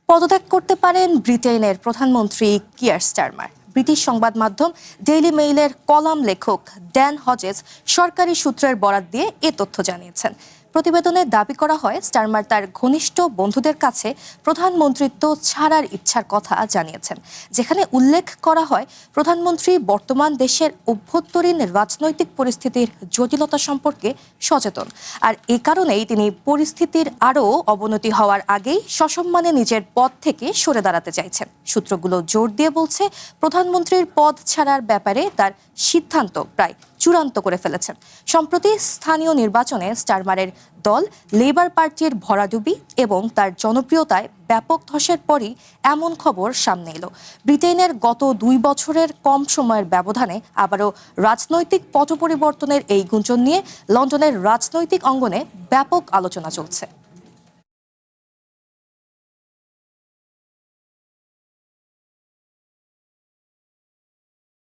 পদত্যাগ করতে পারেন ব্রিটেনের প্রধানমন্ত্রী কিয়ার স্টারমার। ব্রিটিশ সংবাদ মাধ্যম ডেইলি মেইলের কলাম লেখক ড্যান হজেস সরকারি সূত্রের বরাত দিয়ে এ তথ্য জানিয়েছেন। প্রতিবেদনে দাবি করা হয় স্টারমার তার ঘনিষ্ঠ বন্ধুদের কাছে প্রধানমন্ত্রিত্ব ছাড়ার ইচ্ছার কথা জানিয়েছেন, যেখানে উল্লেখ করা হয় প্রধানমন্ত্রী বর্তমান দেশের অভ্যন্তরীণ রাজনৈতিক পরিস্থিতির জটিলতা সম্পর্কে সচেতন। আর এ কারণেই তিনি পরিস্থিতির আরও অবনতি হওয়ার আগেই সসম্মানে নিজের পদ থেকে সরে দাঁড়াতে চাইছেন। সূত্রগুলো জোর দিয়ে বলছে প্রধানমন্ত্রীর পদ ছাড়ার ব্যাপারে তার সিদ্ধান্ত প্রায় চূড়ান্ত করে ফেলেছেন। সম্প্রতি স্থানীয় নির্বাচনে স্টারমারের দল লেবার পার্টির ভরাডুবি এবং তার জনপ্রিয়তায় ব্যাপক ধসের পরই এমন খবর সামনে এলো। ব্রিটেনের গত 2 বছরের কম সময়ের ব্যবধানে আবারও রাজনৈতিক পট পরিবর্তনের এই গুঞ্জন নিয়ে লন্ডনের রাজনৈতিক অঙ্গনে ব্যাপক আলোচনা চলছে।